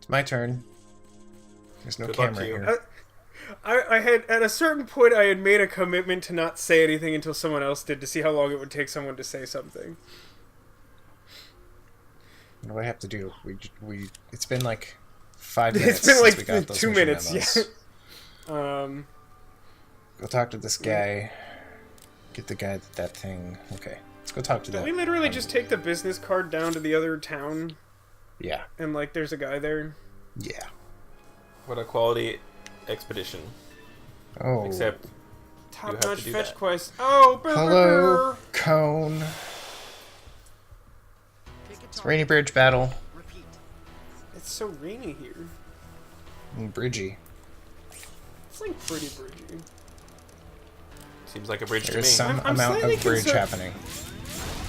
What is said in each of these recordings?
It's my turn. There's no Good luck camera to you. here. I had, at a certain point, I had made a commitment to not say anything until someone else did, to see how long it would take someone to say something. What do I have to do? It's been like 5 minutes. It's been like since we got those 2 mission minutes, memos. yeah. Go talk to this guy. Get the guy that thing. Okay, let's go talk to Did that. we literally just take the business card down to the other town, Yeah. and, like, there's a guy there? Yeah. What a quality expedition. Oh. Except Top-notch do fetch that. quest. Oh, hello, Cone. It's Rainy Bridge battle. It's so rainy here. And Bridgie. It's, like, pretty bridgy. Seems like a bridge to me. There's some I'm amount slightly of bridge concerned- happening.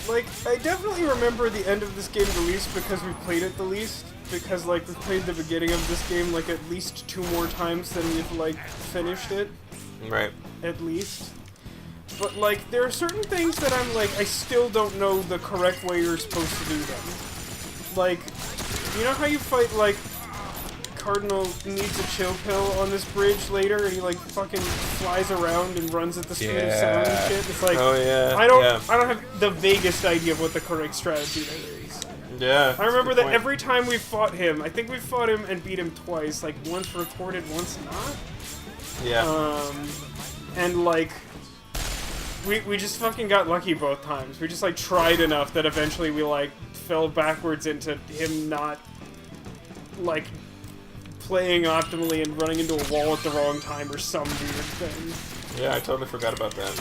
Like, I definitely remember the end of this game the least because we played it the least. Because, like, we've played the beginning of this game, like, at least 2 more times than we've, like, finished it. Right. At least. But, like, there are certain things that I'm, like, I still don't know the correct way you're supposed to do them. Like, you know how you fight, like, Cardinal needs a chill pill on this bridge later, and he, like, fucking flies around and runs at the speed of sound and shit? It's like, Oh yeah. I don't Yeah. have the vaguest idea of what the correct strategy there is. Yeah. I remember that every time we fought him, I think we fought him and beat him twice, like once recorded, once not. Yeah. And like, we just fucking got lucky both times. We just like tried enough that eventually we like fell backwards into him not like playing optimally and running into a wall at the wrong time or some weird thing. Yeah, I totally forgot about that.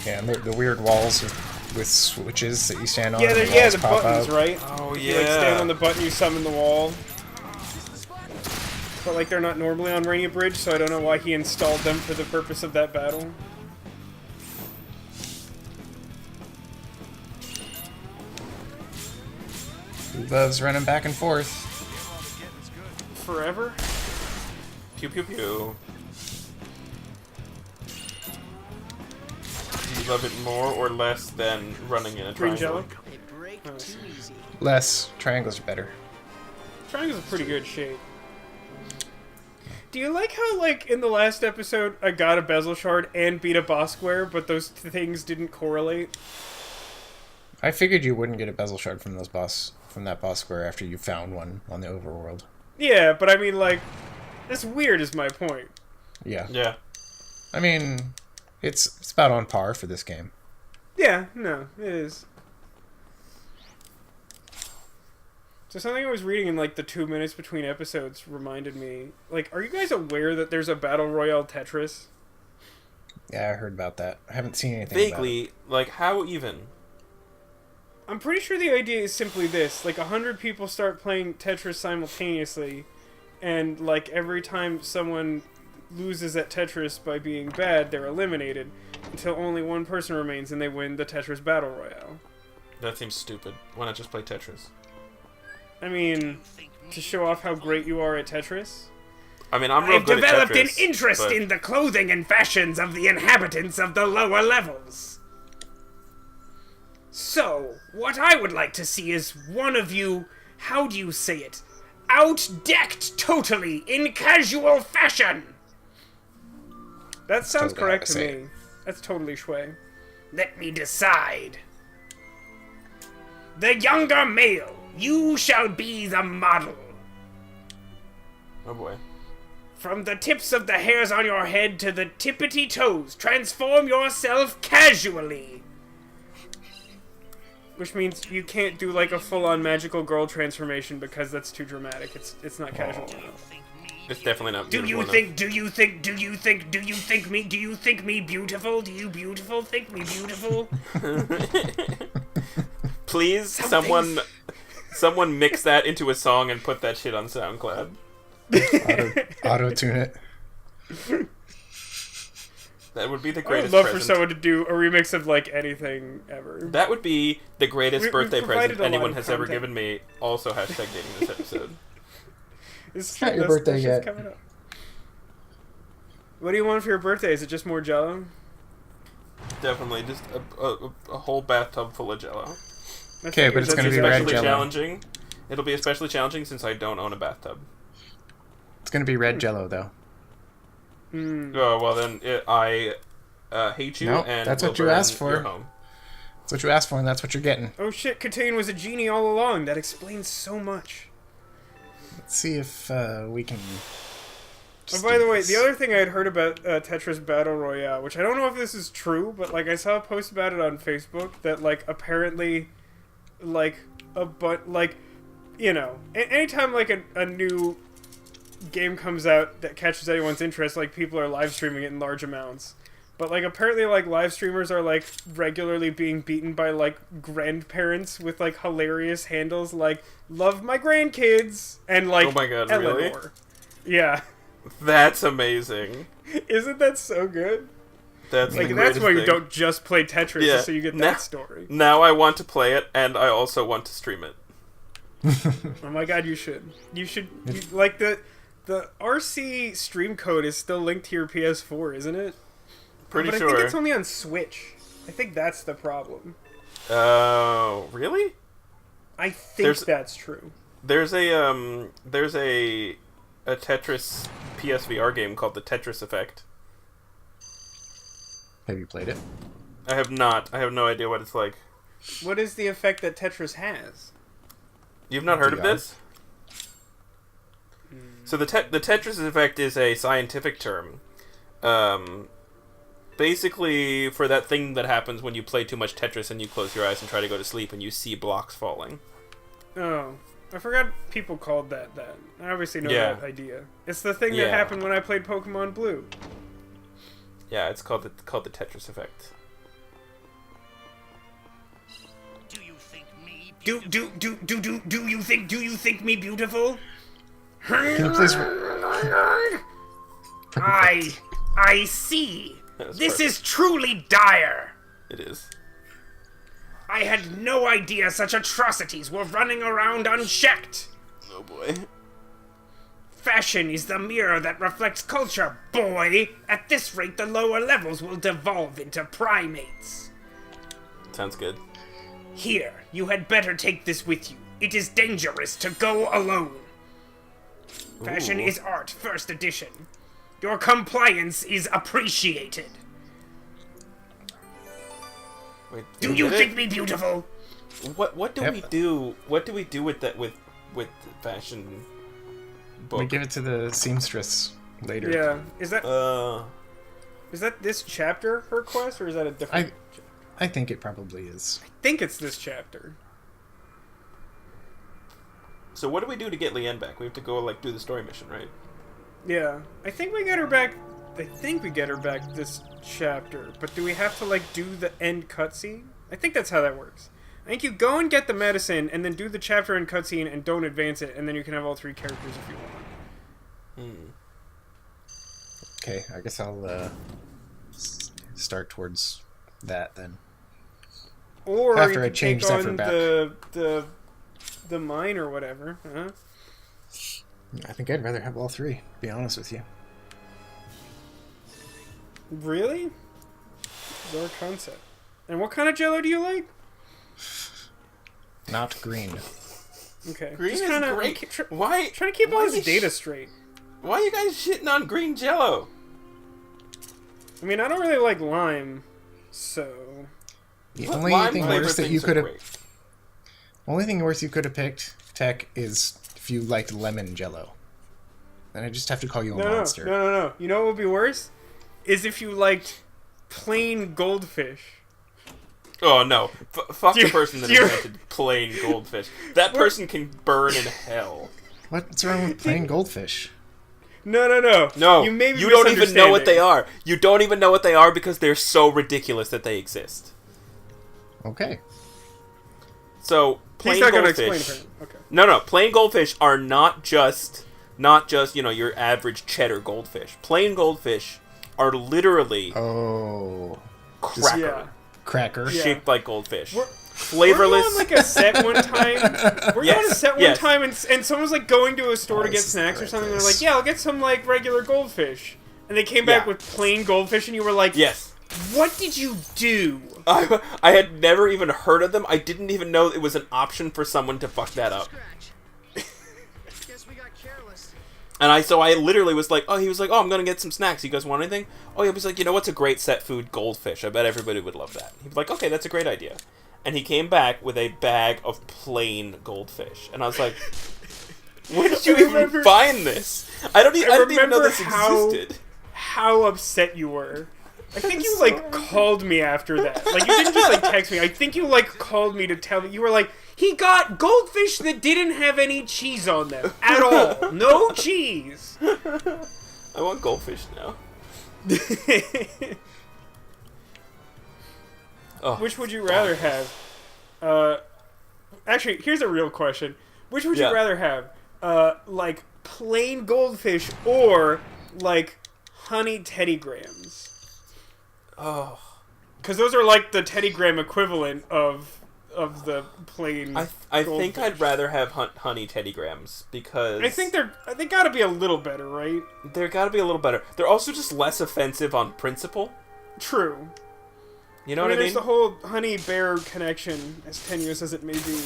Yeah, and the weird walls with switches that you stand on. Yeah, and yeah, walls the pop buttons, out. right? Oh You like stand yeah. on the button, you summon the wall. But like they're not normally on Rainy Bridge, so I don't know why he installed them for the purpose of that battle. Who loves running back and forth? Forever? Pew pew pew. Do you love it more or less than running in a Green triangle? Jell-O? Less. Triangles are better. Triangle's a pretty good shape. Do you like how, like, in the last episode, I got a bezel shard and beat a boss square, but those things didn't correlate? I figured you wouldn't get a bezel shard from that boss square after you found one on the overworld. Yeah, but I mean, like, that's weird is my point. Yeah. Yeah. I mean, it's about on par for this game. Yeah, no, it is. So something I was reading in, like, the 2 minutes between episodes reminded me, like, are you guys aware that there's a Battle Royale Tetris? Yeah, I heard about that. I haven't seen anything Vaguely, like how even? I'm pretty sure the idea is simply this, like, 100 people start playing Tetris simultaneously, and, like, every time someone loses at Tetris by being bad, they're eliminated, until only one person remains and they win the Tetris Battle Royale. That seems stupid. Why not just play Tetris? I mean, to show off how great you are at Tetris? I mean, I'm real I've good at developed an Tetris, interest but- in the clothing and fashions of the inhabitants of the lower levels. So, what I would like to see is one of you, how do you say it, out-decked totally in casual fashion. That sounds Totally correct to how to say me. That's totally shui. Let me decide. The younger male, you shall be the model. Oh boy. From the tips of the hairs on your head to the tippity toes, transform yourself casually. Which means you can't do like a full-on magical girl transformation because that's too dramatic. It's not casual enough. It's definitely not Do beautiful you enough. think me beautiful? Do you beautiful think me beautiful? Please, someone mix that into a song and put that shit on SoundCloud. Auto-tune it. That would be the I would greatest love for present. someone to do a remix of like anything ever. That would be the greatest We've birthday provided present a lot anyone of has ever content. given me. Also hashtag dating this episode. It's not your birthday yet. Coming up. What do you want for your birthday? Is it just more Jell-O? Definitely, just a whole bathtub full of Jell-O. I Okay, figured but it's that's gonna be exactly- red Especially Jell-O. challenging. It'll be especially challenging since I don't own a bathtub. It's gonna be red Jell-O though. Oh, well then, I hate you, No, and that's will what you burn asked for. your home. That's what you asked for, and that's what you're getting. Oh shit, Cotillion was a genie all along. That explains so much. Let's see if we can. Oh, by the way, the other thing I had heard about Tetris Battle Royale, which I don't know if this is true, but like I saw a post about it on Facebook that like apparently, like you know, anytime like a new game comes out that catches anyone's interest, like people are live streaming it in large amounts. But like apparently like live streamers are like regularly being beaten by like grandparents with like hilarious handles like "love my grandkids" and like Oh my god, Eleanor. really? Yeah. That's amazing. Isn't that so good? That's Like the that's greatest why you thing. don't just play Tetris, Yeah. so you get Now- that story. Now I want to play it, and I also want to stream it. Oh my god, you should. Like the RC stream code is still linked to your PS4, isn't it? Pretty but sure. I think it's only on Switch. I think that's the problem. Oh, really? I think that's true. There's a Tetris PSVR game called the Tetris Effect. Have you played it? I have not. I have no idea what it's like. What is the effect that Tetris has? You've not heard of VR? this? So the Tetris Effect is a scientific term. Basically, for that thing that happens when you play too much Tetris and you close your eyes and try to go to sleep and you see blocks falling. Oh, I forgot people called that. I obviously know Yeah. that idea. It's the thing Yeah. that happened when I played Pokemon Blue. Yeah, it's called the Tetris Effect. Do you think me beautiful? Can you please? I see. That's This perfect. is truly dire. It is. I had no idea such atrocities were running around unchecked. Oh boy. Fashion is the mirror that reflects culture, boy. At this rate, the lower levels will devolve into primates. Sounds good. Here, you had better take this with you. It is dangerous to go alone. Fashion Ooh. is art, first edition. Your compliance is appreciated. Wait, Do you think me beautiful? What do Yep. we do? What do we do with that with the fashion book? We give it to the seamstress later. Yeah, is that this chapter her quest, or is that a different? I think it probably is. I think it's this chapter. So what do we do to get Leanne back? We have to go like do the story mission, right? Yeah, I think we get her back. I think we get her back this chapter, but do we have to like do the end cutscene? I think that's how that works. I think you go and get the medicine, and then do the chapter and cutscene, and don't advance it, and then you can have all three characters if you want. Okay, I guess I'll start towards that then. Or After you I could change take Zephyr on back. the mine or whatever. Huh? I think I'd rather have all three, to be honest with you. Really? Your concept. And what kind of Jell-O do you like? Not green. Okay. Green Just is kinda, great. I'm Why? trying to keep why all is this data straight. Why are you guys shitting on green Jell-O? I mean, I don't really like lime, so... The What only lime thing flavor worse that things you are could have, great? only thing worse you could have picked, Tech, is if you liked lemon Jell-O. Then I just have to call you a monster. No. You know what would be worse? Is if you liked plain goldfish. Oh no! Fuck the You're- person that you're- invented plain goldfish. That person can burn in hell. What's wrong with plain goldfish? No. No, You may be you don't even know what they misunderstanding. are. You don't even know what they are because they're so ridiculous that they exist. Okay. So He's plain not going to goldfish. explain it. Okay. No. Plain goldfish are not just your average cheddar goldfish. Plain goldfish are literally Oh. cracker Yeah. Cracker. Yeah. shaped like goldfish. We're Flavorless. on like a set one time. We're Yes, on a set one yes. time, and someone's like going to a store to this get is snacks or great, something. And this. they're like, "Yeah, I'll get some like regular goldfish," and they came back Yeah. with plain goldfish, and you were like, Yes. What did you do?" I had never even heard of them. I didn't even know it was an option for someone to fuck that up. And so I literally was like, he was like, I'm gonna get some snacks. You guys want anything? Oh, yeah. He was like, what's a great set food? Goldfish. I bet everybody would love that. He was like, okay, that's a great idea. And he came back with a bag of plain goldfish, and I was like, where did you even find this? I didn't even know this existed. How upset you were. I think you like called me after that. Like you didn't just like text me. I think you like called me to tell me. You were like, he got goldfish that didn't have any cheese on them at all. No cheese. I want goldfish now. Which would you rather have? Actually, here's a real question. Which would you rather have? Like plain goldfish or like honey teddygrams? Oh, because those are like the teddygram equivalent of the plain. I think I'd rather have honey teddygrams because I think they gotta be a little better, right? They're gotta be a little better. They're also just less offensive on principle. True. You know what I mean? There's the whole honey bear connection, as tenuous as it may be.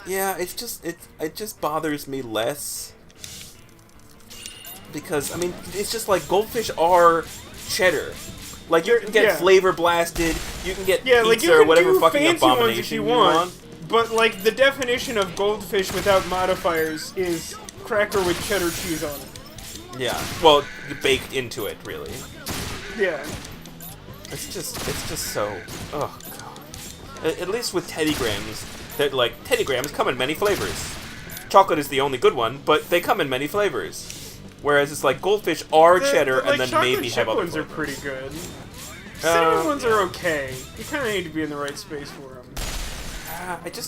Yeah, it just bothers me less because I mean it's just goldfish are cheddar. Like you can get flavor blasted, you can get pizza or whatever fucking abomination you want. But like the definition of goldfish without modifiers is cracker with cheddar cheese on it. Yeah, well, baked into it, really. Yeah. It's just so. Oh god. At least with teddygrams, that teddygrams come in many flavors. Chocolate is the only good one, but they come in many flavors. Whereas it's goldfish are cheddar and then maybe have other ones are pretty good. Cinnamon ones are okay. You kind of need to be in the right space for them.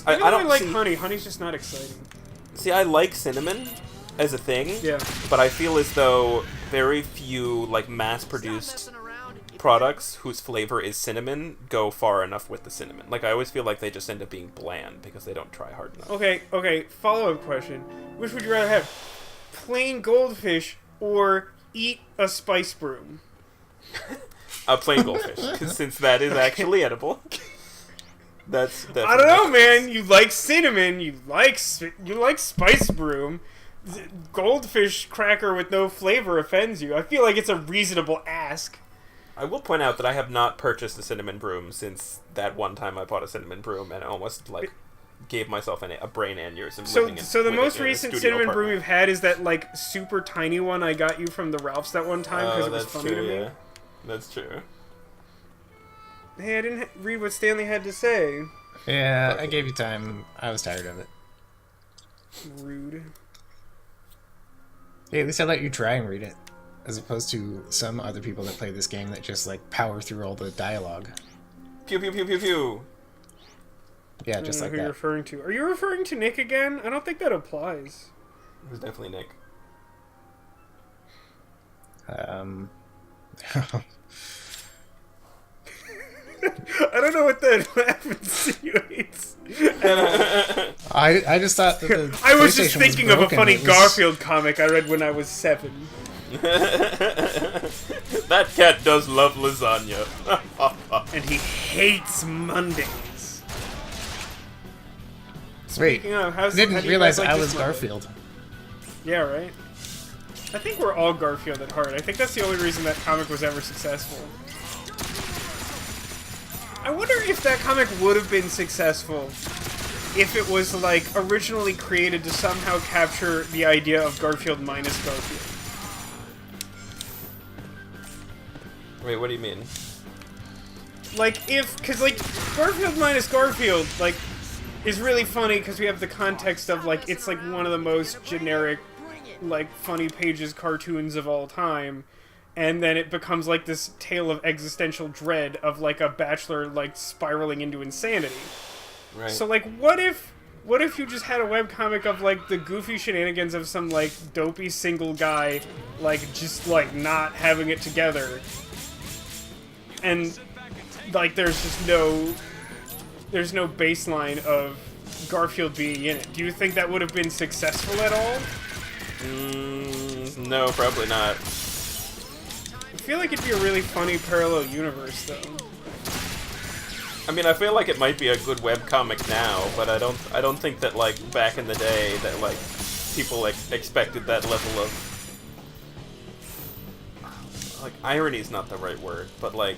I don't like honey. Honey's just not exciting. See, I like cinnamon as a thing. Yeah. But I feel as though very few mass-produced products whose flavor is cinnamon go far enough with the cinnamon. I always feel like they just end up being bland because they don't try hard enough. Okay. Follow-up question: which would you rather have? Plain goldfish or eat a spice broom? A plain goldfish, since that is actually edible. That's I don't know, man. You like cinnamon, you like spice broom. Goldfish cracker with no flavor offends you. I feel like it's a reasonable ask. I will point out that I have not purchased a cinnamon broom since that one time I bought a cinnamon broom and almost gave myself a brain aneurysm. So the most recent cinnamon broom you've had is that super tiny one I got you from the Ralphs that one time because it was funny to me. That's true. Hey, I didn't read what Stanley had to say. Yeah, I gave you time. I was tired of it. Rude. Hey, at least I let you try and read it, as opposed to some other people that play this game that just power through all the dialogue. Pew pew pew pew pew. Yeah, just like that. Who you're referring to? Are you referring to Nick again? I don't think that applies. It was definitely Nick. I don't know what that laugh insinuates. I just thought that the I was just PlayStation thinking was of a broken. funny Garfield comic I read when I was 7. That cat does love lasagna. And he hates Mondays. Wait, I didn't realize I was Garfield. Yeah, right? I think we're all Garfield at heart. I think that's the only reason that comic was ever successful. I wonder if that comic would have been successful if it was, originally created to somehow capture the idea of Garfield minus Garfield. Wait, what do you mean? Because Garfield minus Garfield, is really funny because we have the context of, it's, one of the most generic, funny pages cartoons of all time. And then it becomes, this tale of existential dread of, a bachelor, spiraling into insanity. Right. So, what if you just had a webcomic of, the goofy shenanigans of some, dopey single guy, just, not having it together. And, there's just no baseline of Garfield being in it. Do you think that would have been successful at all? No, probably not. I feel like it'd be a really funny parallel universe, though. I mean, I feel like it might be a good webcomic now, but I don't think that back in the day that people like expected that level of like irony is not the right word, but like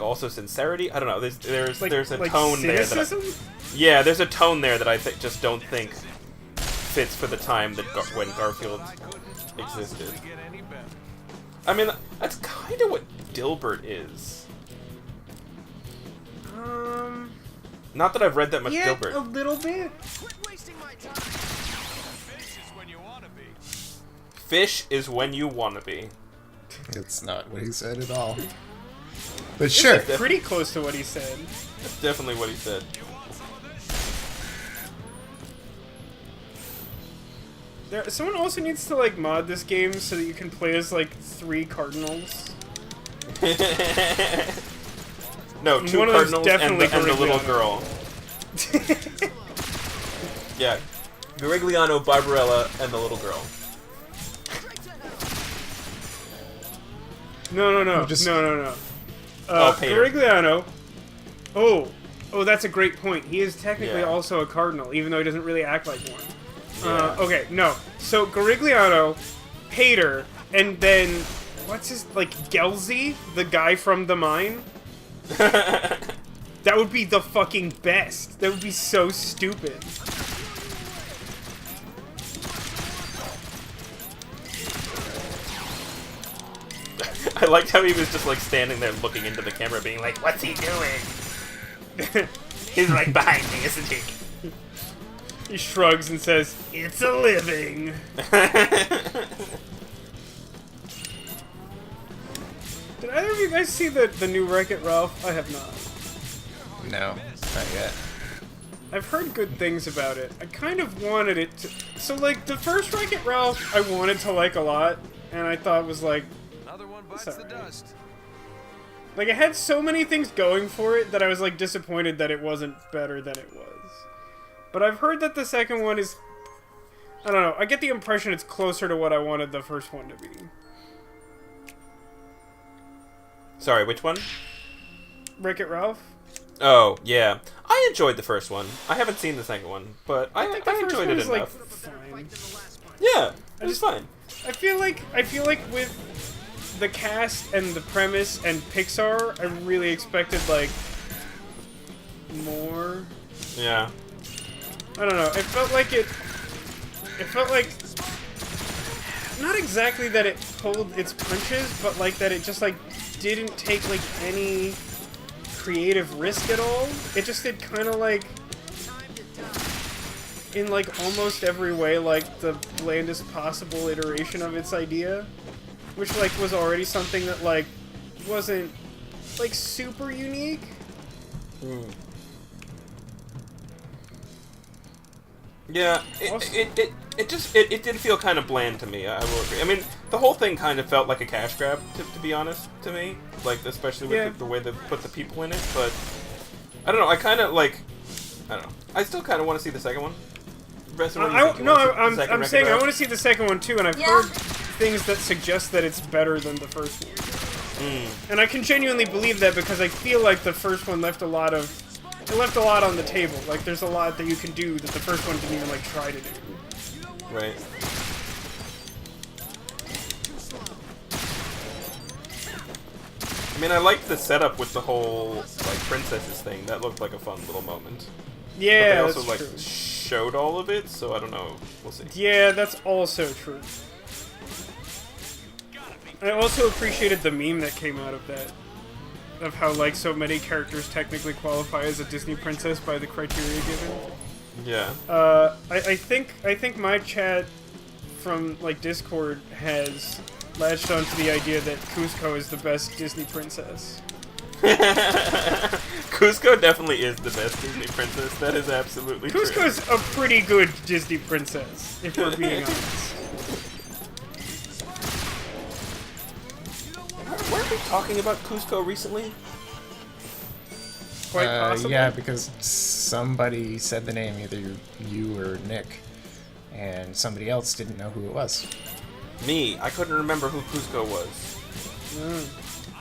also sincerity. I don't know. There's a like tone cynicism? there that yeah, there's a tone there that I just don't think fits for the time that when Garfield existed. I mean, that's kind of what Dilbert is. Not that I've read that much Yeah, Dilbert. a little bit. Fish is when you wanna be. It's not what he said at all. But sure. It's pretty close to what he said. That's definitely what he said. Someone also needs to like mod this game so that you can play as like 3 cardinals. No, 2 One of them's cardinals definitely and the little Garigliano. girl. Yeah. Garigliano, Barbarella, and the little girl. No. No. Painter. Garigliano. Oh, that's a great point. He is technically Yeah. also a cardinal, even though he doesn't really act like one. Yeah. Okay, no. So Garigliano, Pater, and then what's his Gelzy, the guy from the mine. That would be the fucking best. That would be so stupid. I liked how he was just like standing there looking into the camera being like, what's he doing? He's like behind me, isn't he? He shrugs and says, "It's a living." Did either of you guys see the new Wreck-It Ralph? I have not. No, not yet. I've heard good things about it. I kind of wanted it to... So, like, the first Wreck-It Ralph I wanted to like a lot, and I thought was like... Another one bites Sorry. the dust. Like, it had so many things going for it that I was, like, disappointed that it wasn't better than it was. But I've heard that the second one is... I don't know. I get the impression it's closer to what I wanted the first one to be. Sorry, which one? Wreck-It Ralph? Oh, yeah. I enjoyed the first one. I haven't seen the second one, but I think the first enjoyed one it is, enough. like, fine. Yeah, it was fine. I feel like with the cast and the premise and Pixar, I really expected like more. Yeah. I don't know. It felt like not exactly that it pulled its punches, but like that it just like didn't take like any creative risk at all. It just did kind of like in like almost every way like the blandest possible iteration of its idea, which like was already something that like wasn't like super unique. Yeah, it did feel kind of bland to me. I will agree. I mean, the whole thing kind of felt like a cash grab, to be honest, to me. Like, especially with the way they put the people in it. But I don't know. I kind of like. I don't know. I still kind of want to see the second one. I'm saying I want to see the second one too, and I've heard things that suggest that it's better than the first one. And I can genuinely believe that because I feel like the first one left a lot on the table. Like there's a lot that you can do that the first one didn't even like try to do. Right. I mean, I liked the setup with the whole like princesses thing. That looked like a fun little moment. Yeah, but they also that's like true. showed all of it, so I don't know. We'll see. Yeah, that's also true. I also appreciated the meme that came out of that. Of how, like, so many characters technically qualify as a Disney princess by the criteria given. Yeah. I think my chat from, like, Discord has latched onto the idea that Kuzco is the best Disney princess. Kuzco definitely is the best Disney princess. That is absolutely true. Kuzco's a pretty good Disney princess, if we're being honest. Weren't we talking about Kuzco recently? Quite possibly. Yeah, because somebody said the name, either you or Nick, and somebody else didn't know who it was. Me. I couldn't remember who Kuzco was. I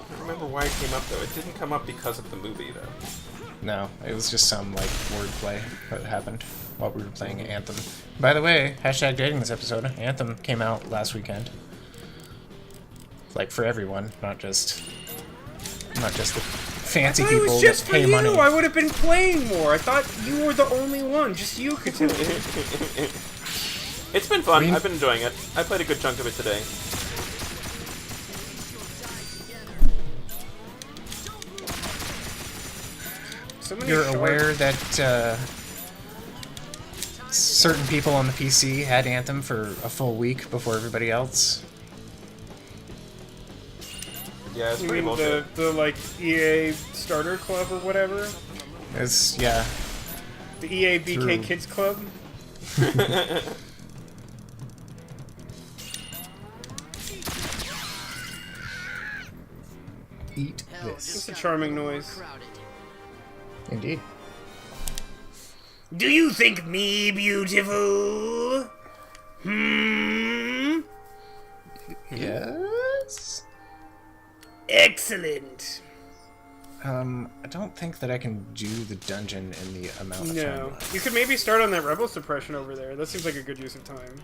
don't remember why it came up, though. It didn't come up because of the movie, though. No, it was just some, like, wordplay that happened. while we were playing Anthem. By the way, hashtag dating this episode. Anthem came out last weekend. Like for everyone, not just the fancy people It was that just for pay you. money. I would have been playing more. I thought you were the only one. Just you could tell me. It's been fun. I mean- I've been enjoying it. I played a good chunk of it today. So many You're short- aware that certain people on the PC had Anthem for a full week before everybody else? Yeah, it's You pretty mean bullshit. the like EA starter club or whatever? It's, yeah. The EA BK True. Kids Club? Eat It's this. a charming noise. Indeed. Do you think me beautiful? Hmm? Yes? Excellent. I don't think that I can do the dungeon in the amount of time No. left. You could maybe start on that rebel suppression over there. That seems like a good use of time.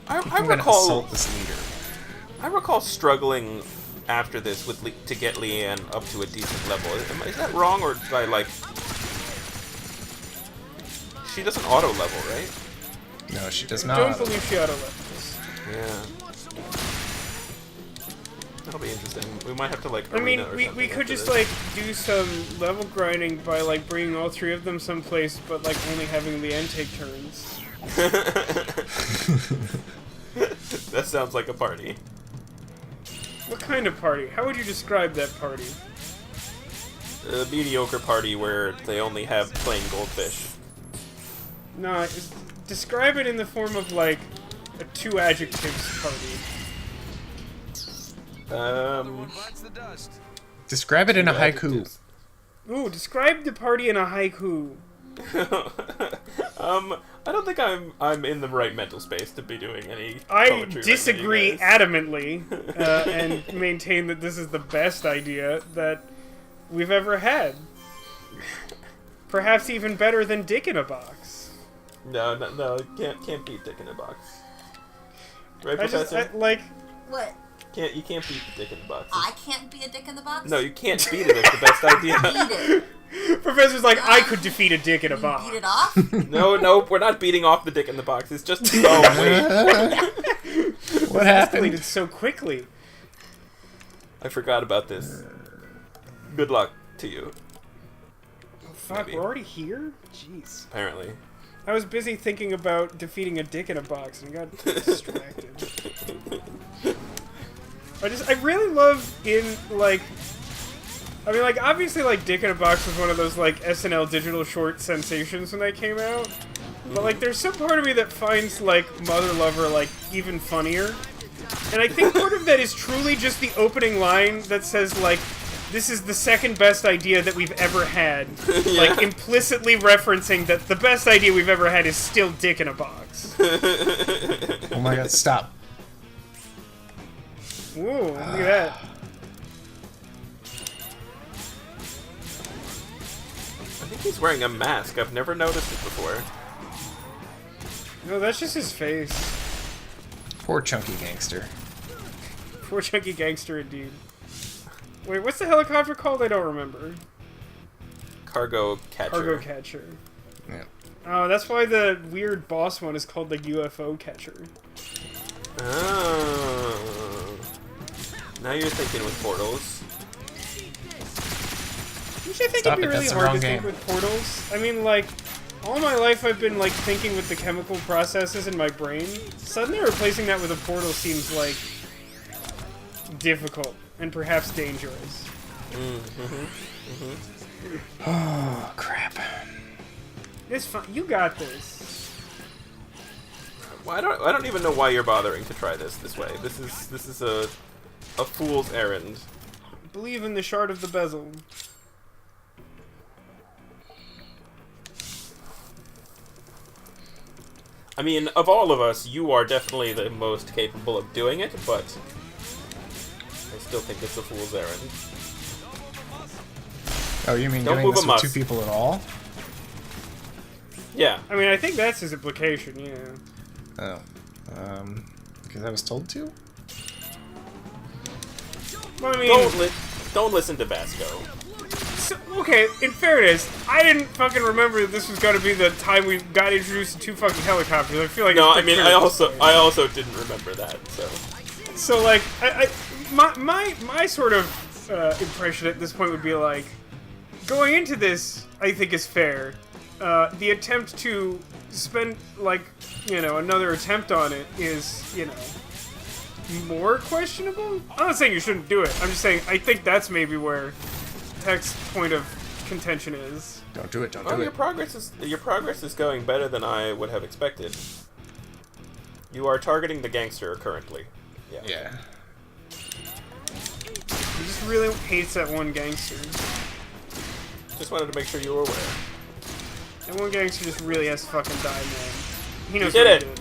I I'm gonna recall. assault this leader. I recall struggling after this with to get Leanne up to a decent level. Is that wrong, or did I like? She doesn't auto level, right? No, she does I not. don't believe she auto levels. Yeah. That'll be interesting. We might have to like. I mean, arena or we something could after just this. like do some level grinding by like bringing all three of them someplace, but like only having Leanne take turns. That sounds like a party. What kind of party? How would you describe that party? A mediocre party where they only have plain goldfish. No, describe it in the form of like a two adjectives party. Describe it in a haiku. Ooh, describe the party in a haiku. I don't think I'm in the right mental space to be doing any I poetry disagree right now, you guys. adamantly and maintain that this is the best idea that we've ever had. Perhaps even better than Dick in a Box. No, can't beat Dick in a Box. Right, I just, Professor? like, What? You can't beat the Dick in the Box. I can't be a dick in the box? No, you can't beat it. It's the best idea. Beat it. Professor's like, I could defeat a Dick in a You Box. beat it off? No, we're not beating off the Dick in the Box. It's just oh wait, What happened? Escalated so quickly. I forgot about this. Good luck to you. Oh, fuck, Maybe. we're already here? Jeez. Apparently. I was busy thinking about defeating a Dick in a Box and got distracted. I really love in, like, I mean, like, obviously, like, Dick in a Box was one of those, like, SNL digital short sensations when they came out. But, like, there's some part of me that finds, like, Mother Lover, like, even funnier. And I think part of that is truly just the opening line that says, like, this is the second best idea that we've ever had. Like, implicitly referencing that the best idea we've ever had is still Dick in a Box. Oh my god, stop. Ooh, look at that. I think he's wearing a mask. I've never noticed it before. No, that's just his face. Poor chunky gangster. Poor chunky gangster, indeed. Wait, what's the helicopter called? I don't remember. Cargo catcher. Cargo catcher. Yeah. Oh, that's why the weird boss one is called the UFO catcher. Oh. Now you're thinking with portals. Which I think Stop it'd be it, really that's the hard wrong to think game. with portals. I mean, like, all my life I've been, like, thinking with the chemical processes in my brain. Suddenly replacing that with a portal seems, like, difficult and perhaps dangerous. Oh, crap. It's fine. You got this. Well, I don't even know why you're bothering to try this way. This is a fool's errand. Believe in the shard of the bezel. I mean, of all of us, you are definitely the most capable of doing it, but I still think it's a fool's errand. Oh, you mean Don't doing move this a with two mus. people at all? Yeah. I mean, I think that's his implication, yeah. Oh. Because I was told to? Well, I mean, Don't listen to Vasco. so, okay, in fairness, I didn't fucking remember that this was going to be the time we got introduced to two fucking helicopters. I feel like No, it's I pretty mean, clear at this point. I also didn't remember that, so. So, like, my sort of impression at this point would be like, going into this, I think is fair. The attempt to spend, like, you know, another attempt on it is, you know, more questionable? I'm not saying you shouldn't do it. I'm just saying I think that's maybe where Tek's point of contention is. Don't do it, don't Oh, do your it. progress is going better than I would have expected. You are targeting the gangster currently. Yeah. He just really hates that one gangster. Just wanted to make sure you were aware. That one gangster just really has to fucking die, man. He knows did what it. he did.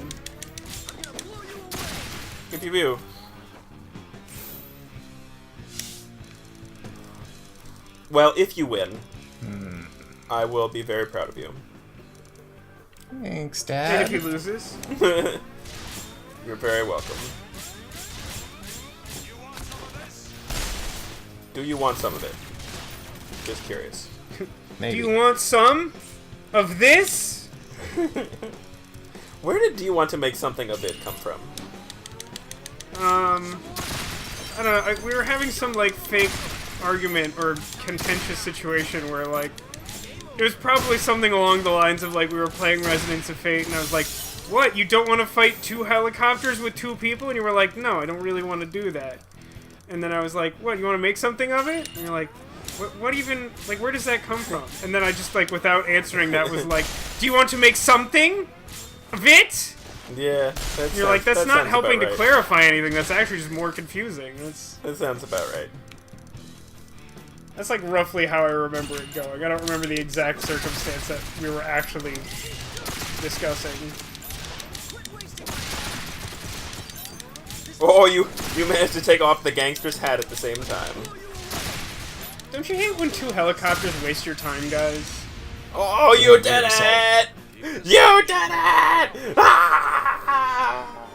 Give you view. Well, if you win, I will be very proud of you. Thanks, And if he Dad. loses, You're very welcome. Do you want some of it? Just curious. Maybe. do you want some of this? Where did "do you want to make something of it" come from? I don't know. We were having some like fake argument or contentious situation where like it was probably something along the lines of like we were playing Resonance of Fate and I was like, "What? You don't want to fight two helicopters with two people?" And you were like, "No, I don't really want to do that." And then I was like, "What? You want to make something of it?" And you're like, "What even? Like, where does that come from?" And then I just like without answering that was like, "Do you want to make something of it?" Yeah, You're like, that's that not sounds helping about to right. clarify anything. That's actually just more confusing. That sounds about right. That's like roughly how I remember it going. I don't remember the exact circumstance that we were actually discussing. Oh, you managed to take off the gangster's hat at the same time. Don't you hate when two helicopters waste your time, guys? Oh, you did it! You did it! Ah!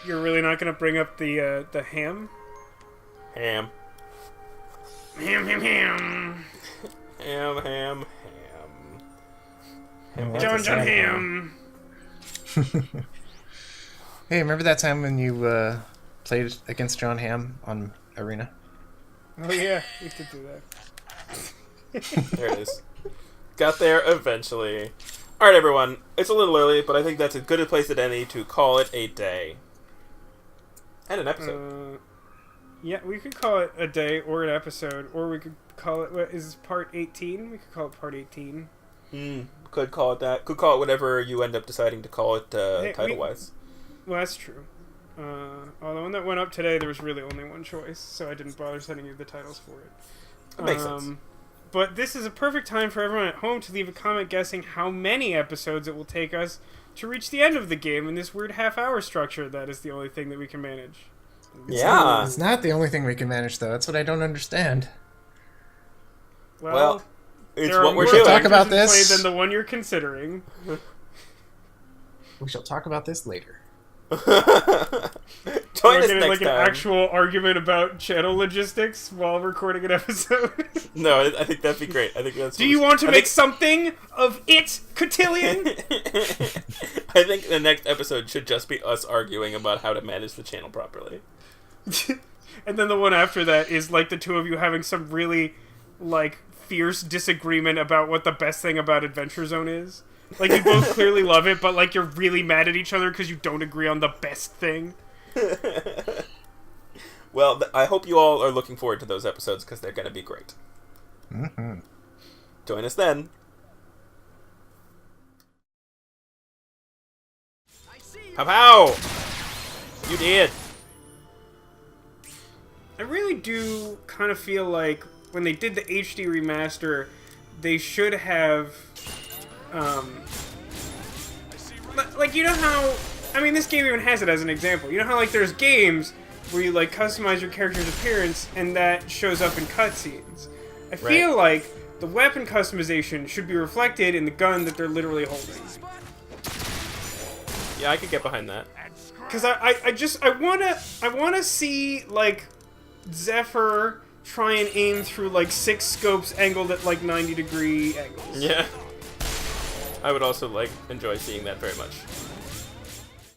You're really not gonna bring up the ham? Ham. Ham. Ham. John Ham. Hey, remember that time when you played against John Hamm on Arena? Oh yeah, we did do that. There it is. Got there eventually. Alright, everyone. It's a little early, but I think that's as good a place as any to call it a day. And an episode. Yeah, we could call it a day or an episode, or we could call it, what is part 18? We could call it part 18. Could call it that. Could call it whatever you end up deciding to call it title-wise. Well, that's true. Although when that went up today, there was really only one choice, so I didn't bother sending you the titles for it. That makes sense. But this is a perfect time for everyone at home to leave a comment guessing how many episodes it will take us to reach the end of the game in this weird half-hour structure that is the only thing that we can manage. Yeah. It's not the only thing we can manage, though. That's what I don't understand. Well, it's there are what we're more doing. Talk about factors in play this. than the one you're considering. We shall talk about this later. Join us We're getting next like an time. actual argument about channel logistics while recording an episode. No, I think that'd be great. I think that's. Do you want to make something of it, Cotillion? I think the next episode should just be us arguing about how to manage the channel properly. And then the one after that is like the two of you having some really like fierce disagreement about what the best thing about Adventure Zone is. Like you both clearly love it, but like you're really mad at each other because you don't agree on the best thing. Well, I hope you all are looking forward to those episodes because they're going to be great. Mm-hmm. Join us then. Pow pow! You did. I really do kind of feel like when they did the HD remaster, they should have, like, you know how, I mean, this game even has it as an example. You know how, like, there's games where you like customize your character's appearance, and that shows up in cutscenes. I feel like the weapon customization should be reflected in the gun that they're literally holding. Yeah, I could get behind that. Because I wanna see like Zephyr try and aim through like 6 scopes angled at like 90-degree angles. Yeah. I would also enjoy seeing that very much.